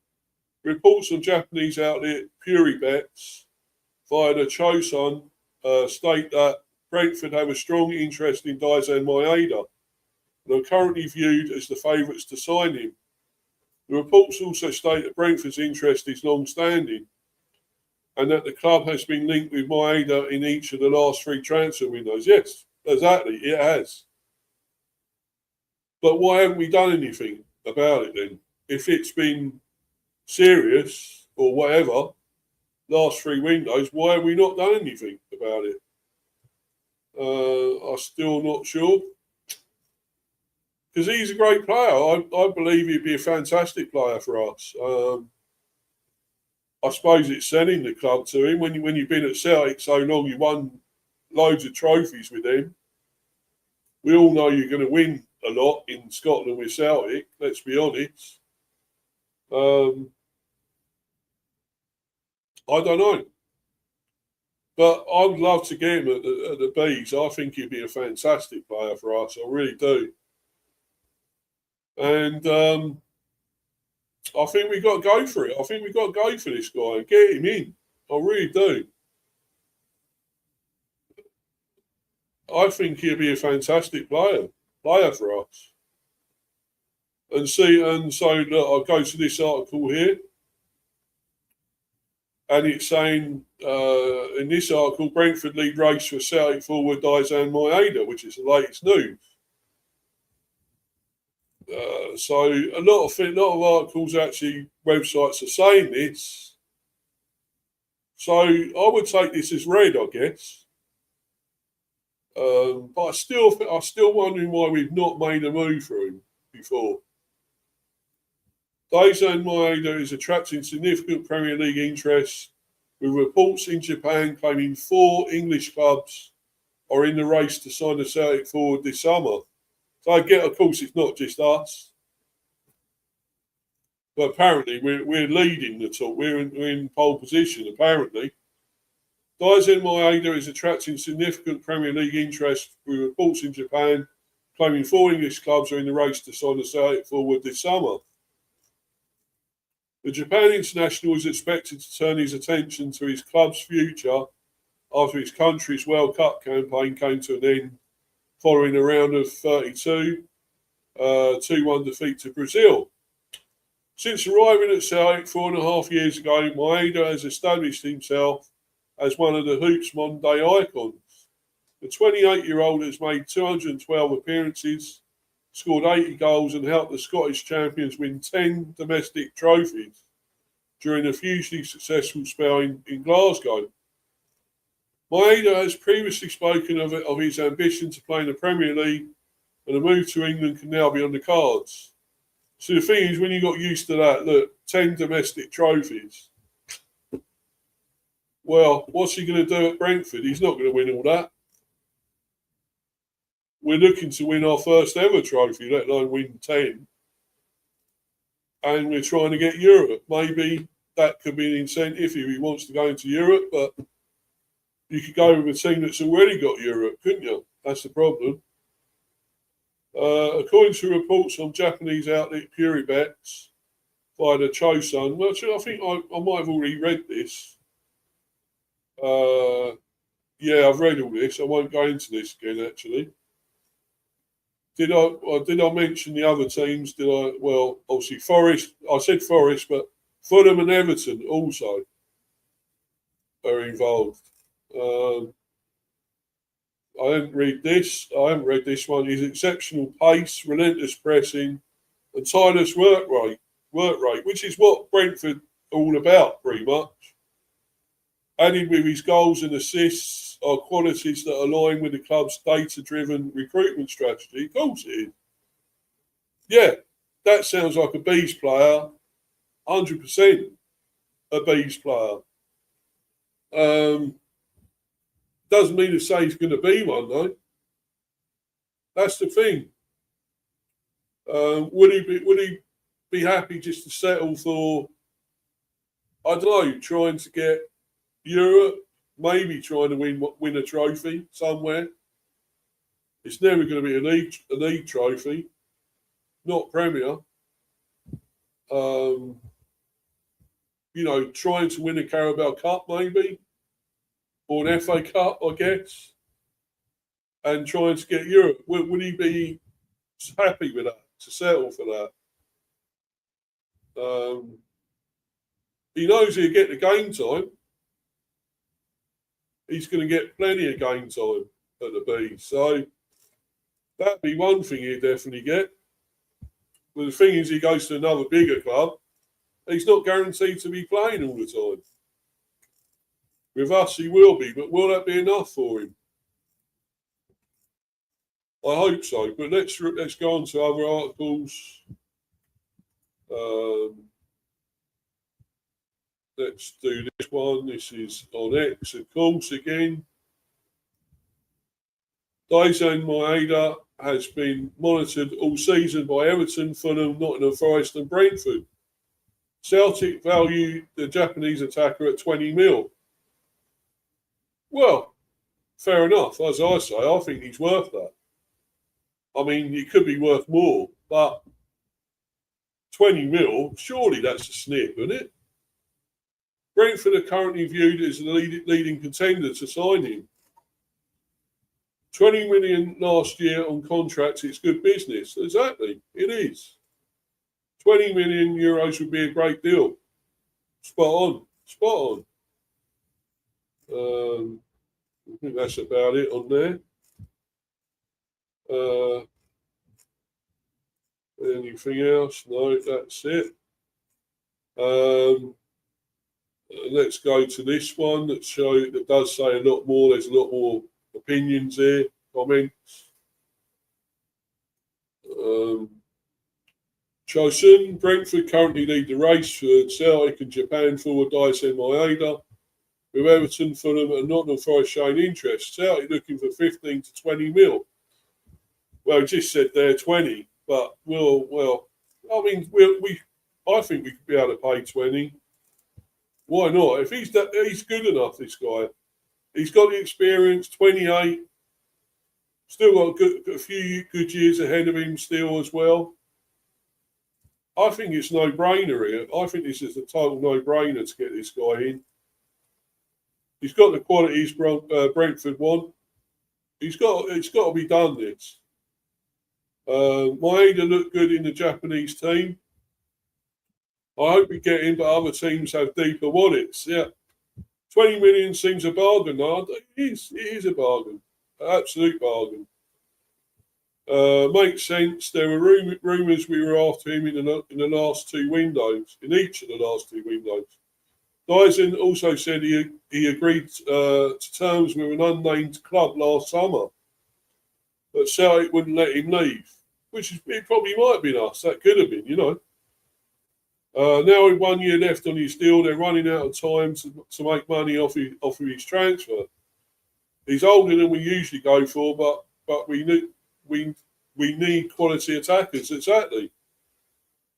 Reports on Japanese outlet Puribets via the Chosun state that Brentford have a strong interest in Daizen Maeda and are currently viewed as the favourites to sign him. The reports also state that Brentford's interest is long-standing and that the club has been linked with Maeda in each of the last 3 transfer windows. Yes, exactly, it has. But why haven't we done anything about it then? If it's been serious or whatever, last 3 windows, why have we not done anything about it? I'm still not sure. Because he's a great player. I believe he'd be a fantastic player for us. I suppose it's selling the club to him. When you've been at Celtic so long, you won loads of trophies with him. We all know you're going to win a lot in Scotland with Celtic, let's be honest. I don't know. But I would love to get him at the Bees. I think he'd be a fantastic player for us. I really do. And I think we've got to go for it. I think we've got to go for this guy and get him in. I really do. I think he'll be a fantastic player for us. And so look, I'll go to this article here. And it's saying, in this article, Brentford lead race for Celtic forward Daizen Maeda, which is the latest news. So a lot of articles, actually, websites are saying this. So I would take this as read, I guess. But I'm still wondering why we've not made a move for him before. Daizen Maeda is attracting significant Premier League interest, with reports in Japan claiming 4 English clubs are in the race to sign a Celtic forward this summer. So I get, of course, it's not just us, but apparently we're leading the talk. We're in pole position, apparently. Daizen Maeda is attracting significant Premier League interest, with reports in Japan claiming 4 English clubs are in the race to sign a Celtic forward this summer. The Japan international is expected to turn his attention to his club's future after his country's World Cup campaign came to an end following a round of 32, 2-1 defeat to Brazil. Since arriving at Celtic 4.5 years ago, Maeda has established himself as one of the Hoops' modern-day icons. The 28-year-old has made 212 appearances, scored 80 goals and helped the Scottish champions win 10 domestic trophies during a hugely successful spell in Glasgow. Maeda has previously spoken of his ambition to play in the Premier League, and a move to England can now be on the cards. So the thing is, when you got used to that, look, 10 domestic trophies. Well, what's he going to do at Brentford? He's not going to win all that. We're looking to win our first ever trophy, let alone win 10. And we're trying to get Europe. Maybe that could be an incentive if he wants to go into Europe, but you could go with a team that's already got Europe, couldn't you? That's the problem. According to reports on Japanese outlet Puribets via the Chosun, well, I think I might have already read this. Yeah, I've read all this. I won't go into this again, actually. Did I mention the other teams? Did I? Well, obviously Forest. I said Forest, but Fulham and Everton also are involved. I haven't read this. I haven't read this one. His exceptional pace, relentless pressing, and tireless work rate, which is what Brentford are all about, pretty much. Added with his goals and assists are qualities that align with the club's data-driven recruitment strategy. Of course it is. Yeah, that sounds like a Bees player. 100% a Bees player. Doesn't mean to say he's going to be one, though. That's the thing. Would he be happy just to settle for, I don't know, trying to get Europe, maybe trying to win a trophy somewhere? It's never going to be a league trophy, not Premier. Trying to win a Carabao Cup maybe, or an FA Cup, I guess, and trying to get Europe. Would he be happy with that, to settle for that? He knows he'll get the game time. He's going to get plenty of game time at the Bees. So that'd be one thing he'd definitely get. But the thing is, he goes to another bigger club. He's not guaranteed to be playing all the time. With us, he will be, but will that be enough for him? I hope so. But let's go on to other articles. Let's do this one. This is on X, of course, again. Daizen Maeda has been monitored all season by Everton, Fulham, Nottingham Forest and Brentford. Celtic value the Japanese attacker at 20 mil. Well, fair enough. As I say, I think he's worth that. I mean, he could be worth more, but 20 mil, surely that's a snip, isn't it? Brentford are currently viewed as the leading contender to sign him. 20 million last year on contracts, it's good business. Exactly, it is. 20 million euros would be a great deal. Spot on. I think that's about it on there. Anything else? No, that's it. Let's go to this one that does say a lot more. There's a lot more opinions here, comments. Chosun, Brentford currently lead the race for Celtic and Japan forward Daizen Maeda, with Everton, Fulham and Nottingham Forest showing interest. Celtic looking for 15 to 20 mil. Well, just said they're 20, but I mean, I think we could be able to pay 20. Why not? If he's good enough, this guy. He's got the experience, 28. Still got a few good years ahead of him still as well. I think it's no-brainer here. I think this is a total no-brainer to get this guy in. He's got the qualities Brentford want. It's got to be done, this. Maeda looked good in the Japanese team. I hope we get him, but other teams have deeper wallets. Yeah. 20 million seems a bargain. No, it is a bargain. An absolute bargain. Makes sense. There were rumours we were after him in the last two windows, in each of the last two windows. Daizen also said he agreed to terms with an unnamed club last summer, but Celtic wouldn't let him leave, which it probably might have been us. That could have been, you know. Now with 1 year left on his deal, they're running out of time to make money off of his transfer. He's older than we usually go for, but we need quality attackers. Exactly.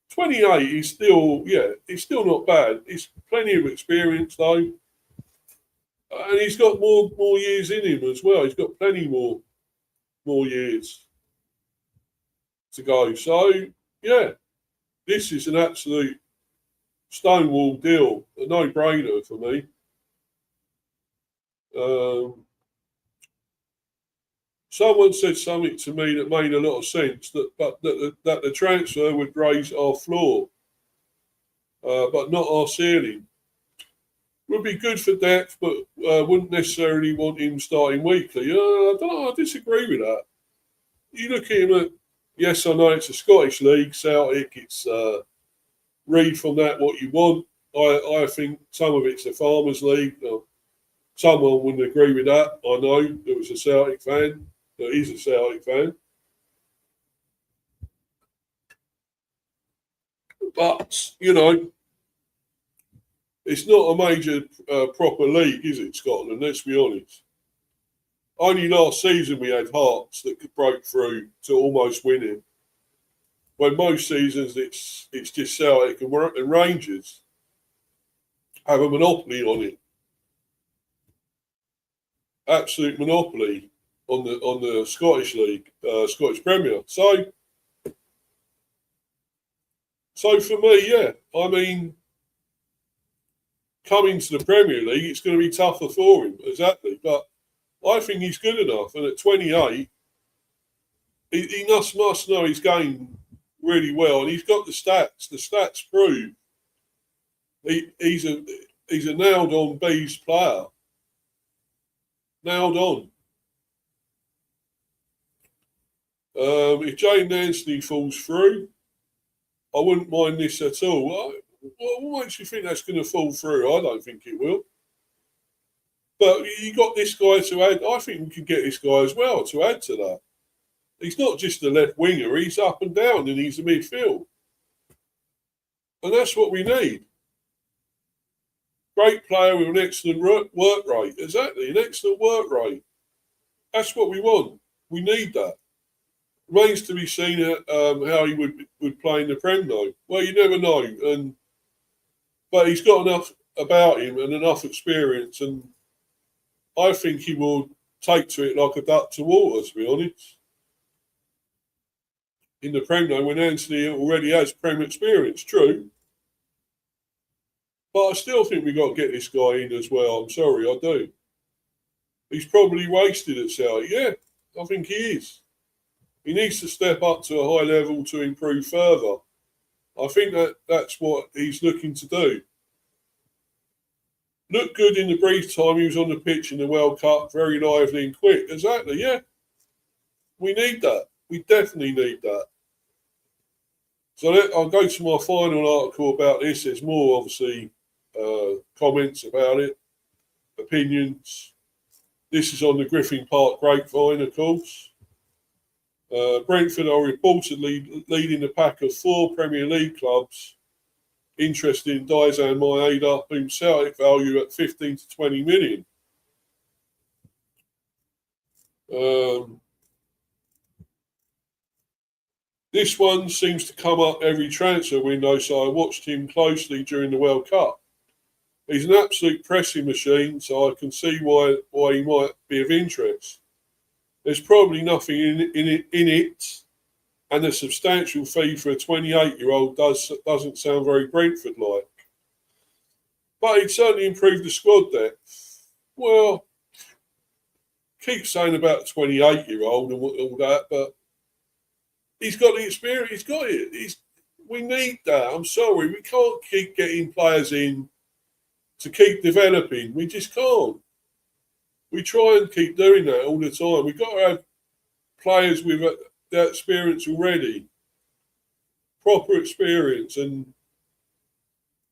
28 is still, it's still not bad. It's plenty of experience though, and he's got more years in him as well. He's got plenty more years to go. So yeah, this is an absolute stonewall deal, a no-brainer for me. Someone said something to me that made a lot of sense, that the transfer would raise our floor, but not our ceiling. Would be good for depth, but wouldn't necessarily want him starting weekly. I don't know. I disagree with that. You look at him yes, I know it's a Scottish league, Celtic. It's read from that what you want. I think some of it's a Farmers League. Someone wouldn't agree with that. I know there was a Celtic fan. That is a Celtic fan. But, you know, it's not a major proper league, is it, Scotland? Let's be honest. Only last season we had Hearts that broke through to almost winning. When most seasons it's just Celtic and Rangers have a monopoly on it. Absolute monopoly on the Scottish League, Scottish Premier. So for me, yeah, I mean, coming to the Premier League, it's going to be tougher for him, exactly. But I think he's good enough, and at 28, he must know his game really well, and he's got the stats. The stats prove he's a nailed-on bees player. Nailed on. If Jaidon Anthony falls through, I wouldn't mind this at all. What makes you think that's going to fall through? I don't think it will. But you got this guy to add. I think we can get this guy as well to add to that. He's not just a left winger. He's up and down, and he's a midfield. And that's what we need. Great player with an excellent work rate. Exactly, an excellent work rate. That's what we want. We need that. Remains to be seen how he would play in the Prem, though. Well, you never know. But he's got enough about him and enough experience, and I think he will take to it like a duck to water, to be honest. In the Prem, though, when Anthony already has Prem experience, true. But I still think we've got to get this guy in as well. I'm sorry, I do. He's probably wasted at Celtic. Yeah, I think he is. He needs to step up to a high level to improve further. I think that's what he's looking to do. Looked good in the brief time he was on the pitch in the World Cup, very lively and quick. Exactly, yeah. We need that. We definitely need that. So I'll go to my final article about this. There's more, obviously, comments about it, opinions. This is on the Griffin Park Grapevine, of course. Brentford are reportedly leading the pack of 4 Premier League clubs interested in Daizen Maeda, whom Celtic value at 15 to 20 million. This one seems to come up every transfer window, so I watched him closely during the World Cup. He's an absolute pressing machine, so I can see why he might be of interest. There's probably nothing in it, and a substantial fee for a 28-year-old doesn't sound very Brentford-like. But he'd certainly improve the squad depth. Well, keep saying about a 28-year-old and all that, but he's got the experience. He's got it. We need that. I'm sorry. We can't keep getting players in to keep developing. We just can't. We try and keep doing that all the time. We've got to have players with that experience already, proper experience. And,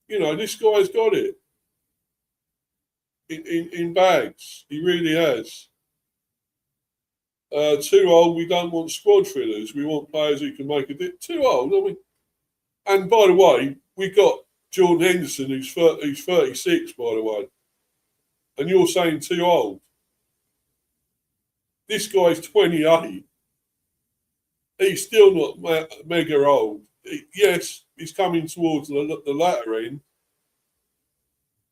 this guy's got it in bags. He really has. Too old, we don't want squad fillers. We want players who can make a difference. Too old, I mean. And by the way, we've got Jordan Henderson, who's 36, by the way. And you're saying too old. This guy's 28. He's still not mega old. Yes, he's coming towards the latter end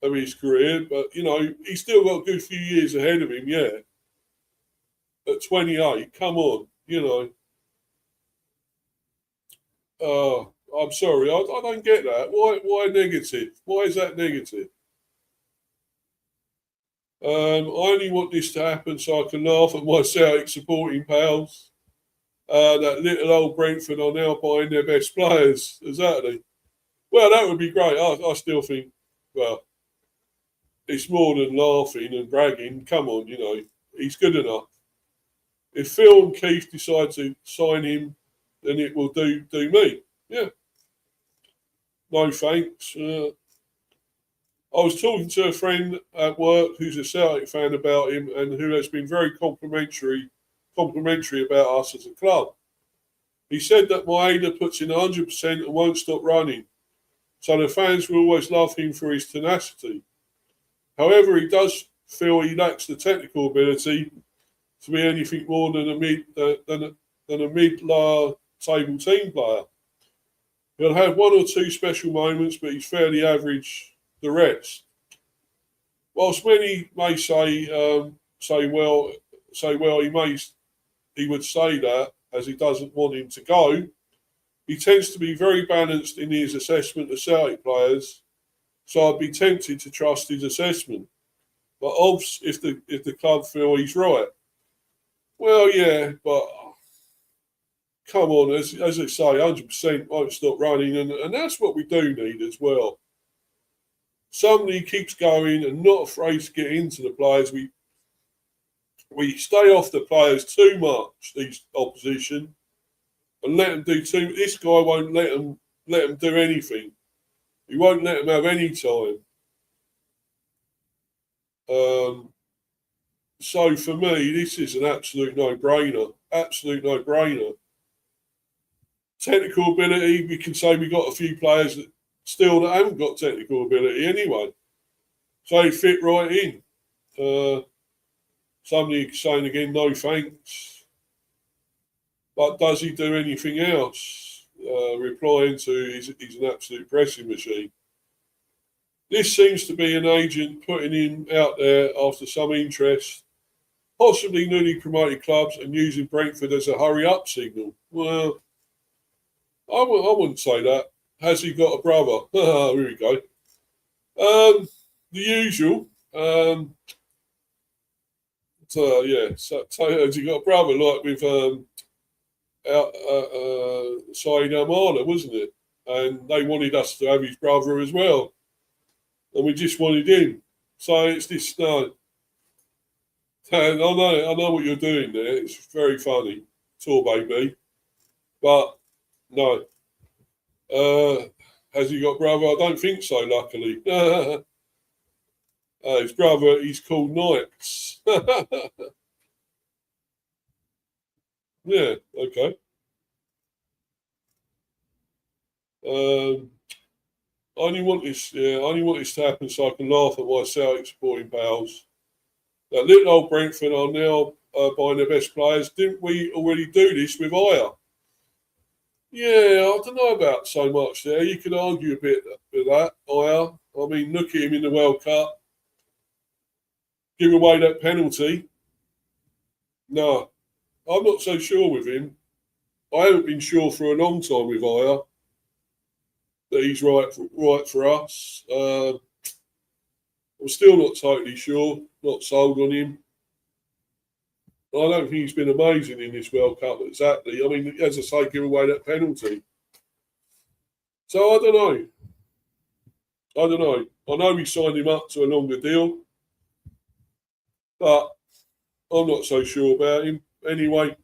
of his career, but, he's still got a good few years ahead of him, yeah. At 28, come on, I'm sorry, I don't get that. Why negative? Why is that negative? I only want this to happen so I can laugh at my Celtic supporting pals. That little old Brentford are now buying their best players. Exactly. Well, that would be great. I still think, well, it's more than laughing and bragging. Come on, he's good enough. If Phil and Keith decide to sign him, then it will do me. Yeah. No thanks. I was talking to a friend at work who's a Celtic fan about him and who has been very complimentary about us as a club. He said that Maeda puts in 100% and won't stop running, so the fans will always love him for his tenacity. However, he does feel he lacks the technical ability to be anything more than a mid-lower table team player. He'll have one or two special moments, but he's fairly average the rest. Whilst many may say he would say that as he doesn't want him to go, he tends to be very balanced in his assessment of Celtic players, so I'd be tempted to trust his assessment. But obvs if the club feel he's right. Well, yeah, but come on, as I say, 100% won't stop running, and that's what we do need as well. Somebody keeps going and not afraid to get into the players. We stay off the players too much, these opposition, and let them do too. This guy won't let them do anything. He won't let them have any time. So for me, this is an absolute no-brainer. Absolute no-brainer. Technical ability, we can say we got a few players that haven't got technical ability anyway. So he fit right in. Somebody saying again, no thanks. But does he do anything else? Replying to, he's an absolute pressing machine. This seems to be an agent putting him out there after some interest, possibly newly promoted clubs, and using Brentford as a hurry-up signal. Well, I wouldn't say that. Has he got a brother? Here we go. The usual. So has he got a brother like with Saeed Amala, wasn't it? And they wanted us to have his brother as well. And we just wanted him. So it's this, no. And I know what you're doing there. It's very funny. Tour baby. But no. Has he got brother? I don't think so, luckily. His brother, he's called Knights. Yeah, okay. Um, I only want this. Yeah, I only want this to happen so I can laugh at my Celtic supporting pals. That little old Brentford are now buying their best players. Didn't we already do this with Aya? Yeah, I don't know about so much there. You could argue a bit with that, Aya. I mean, look at him in the World Cup. Give away that penalty. No, I'm not so sure with him. I haven't been sure for a long time with Aya that he's right for us. I'm still not totally sure, not sold on him. I don't think he's been amazing in this World Cup exactly. I mean, as I say, give away that penalty. So I don't know. I know we signed him up to a longer deal, but I'm not so sure about him. Anyway,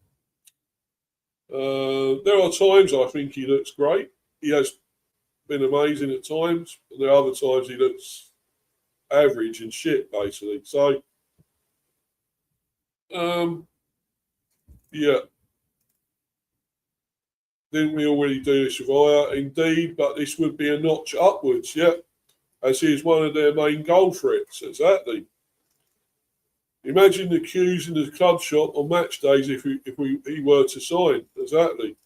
there are times I think he looks great. He has been amazing at times, and there are other times he looks average and shit, basically. So, yeah. Didn't we already do this with Aya? Indeed, but this would be a notch upwards, yeah, as he is one of their main goal threats, exactly. Imagine the queues in the club shop on match days if he were to sign, exactly.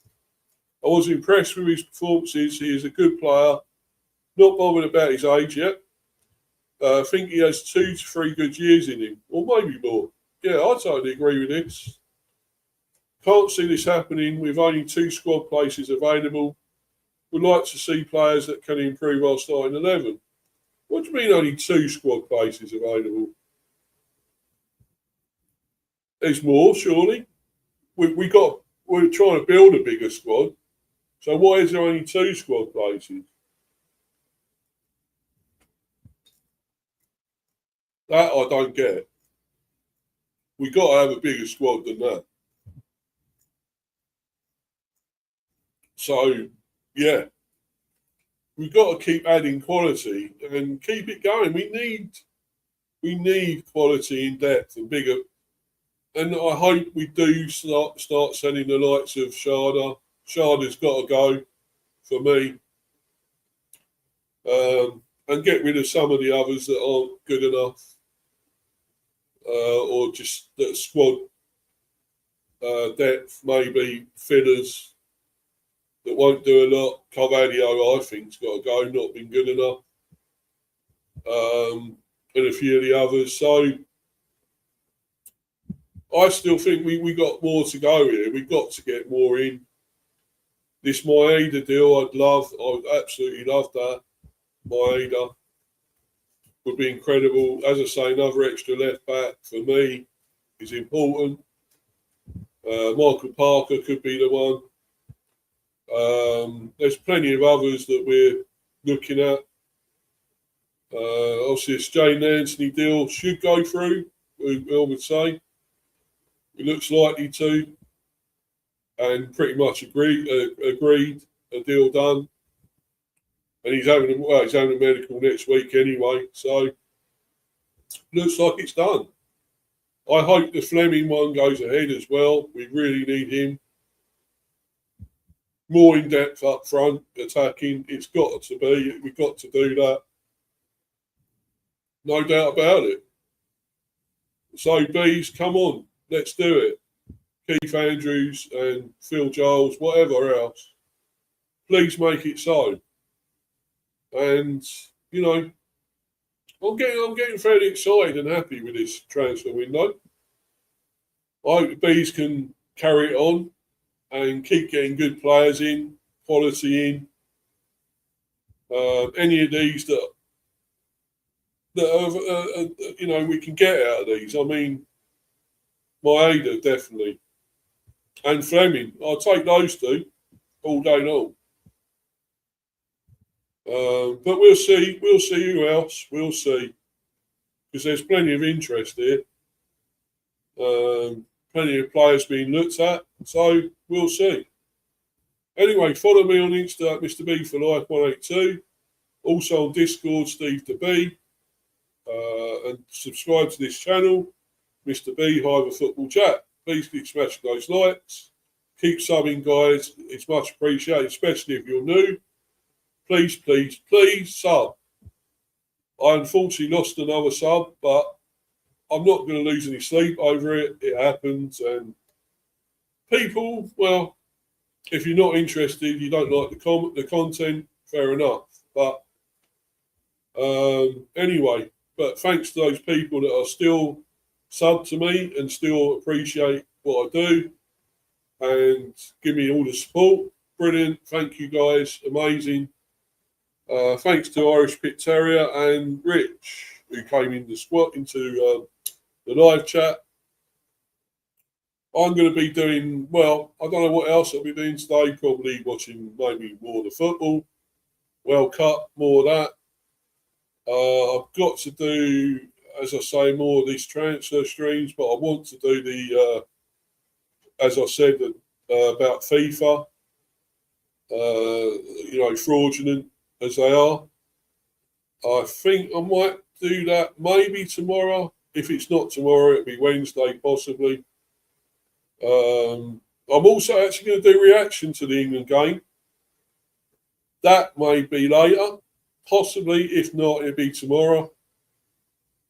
I was impressed with his performances. He is a good player, not bothered about his age yet. I think he has 2 to 3 good years in him, or maybe more. Yeah, I totally agree with this. Can't see this happening with only 2 squad places available. Would like to see players that can improve our starting 11. What do you mean only 2 squad places available? There's more, surely. We're trying to build a bigger squad. So why is there only 2 squad places? That I don't get. We got to have a bigger squad than that. So, yeah, we've got to keep adding quality and keep it going. We need quality in depth and bigger. And I hope we do start selling the likes of Sharda. Sharda's got to go for me, and get rid of some of the others that aren't good enough, or just that squad depth, maybe fillers that won't do a lot. Carvalho, I think, has got to go, not been good enough. And a few of the others. So I still think we got more to go here. We've got to get more in. This Maeda deal, I would absolutely love that. Maeda would be incredible. As I say, another extra left back for me is important. Michael Parker could be the one. There's plenty of others that we're looking at. Obviously, this Jaidon Anthony deal should go through, I would say. It looks likely to. And pretty much agreed, a deal done. And he's having a medical next week anyway. So, looks like it's done. I hope the Fleming one goes ahead as well. We really need him. More in depth up front, attacking. It's got to be. We've got to do that. No doubt about it. So, Bees, come on. Let's do it. Keith Andrews and Phil Giles, whatever else. Please make it so. And, you know, I'm getting fairly excited and happy with this transfer window. I hope the Bees can carry it on and keep getting good players in, quality in. Any of these that we can get out of these. I mean, Maeda definitely, and Fleming. I'll take those 2 all day long. But we'll see. We'll see who else. We'll see, because there's plenty of interest here. Plenty of players being looked at. So we'll see. Anyway, follow me on Insta at Mr. B for Life 182. Also on Discord, Steve the B. And subscribe to this channel, Mr. B Hive of Football Chat. Please keep smashing those likes. Keep subbing, guys. It's much appreciated, especially if you're new. Please, please, please sub. I unfortunately lost another sub, but I'm not going to lose any sleep over it. It happens. And people, well, if you're not interested, you don't like the content, fair enough. But anyway, but thanks to those people that are still sub to me and still appreciate what I do and give me all the support. Brilliant. Thank you, guys. Amazing. Thanks to Irish Pit Terrier and Rich, who came in into the live chat. I'm going to be doing, well, I don't know what else I'll be doing today. Probably watching maybe more of the football. World Cup, more of that. I've got to do, as I say, more of these transfer streams, but I want to do the, as I said, about FIFA, fraudulent as they are. I think I might do that maybe tomorrow. If it's not tomorrow, it'll be Wednesday, possibly. I'm also actually going to do reaction to the England game. That may be later, possibly. If not, it'll be tomorrow.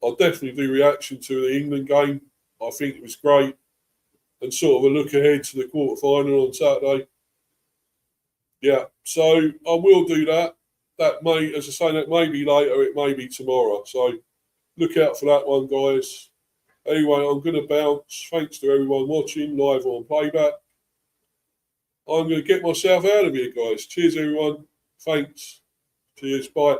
I'll definitely do reaction to the England game. I think it was great. And sort of a look ahead to the quarter-final on Saturday. Yeah, so I will do that. That may, as I say, that may be later. It may be tomorrow. So look out for that one, guys. Anyway, I'm going to bounce. Thanks to everyone watching, live or on playback. I'm going to get myself out of here, guys. Cheers, everyone. Thanks. Cheers. Bye.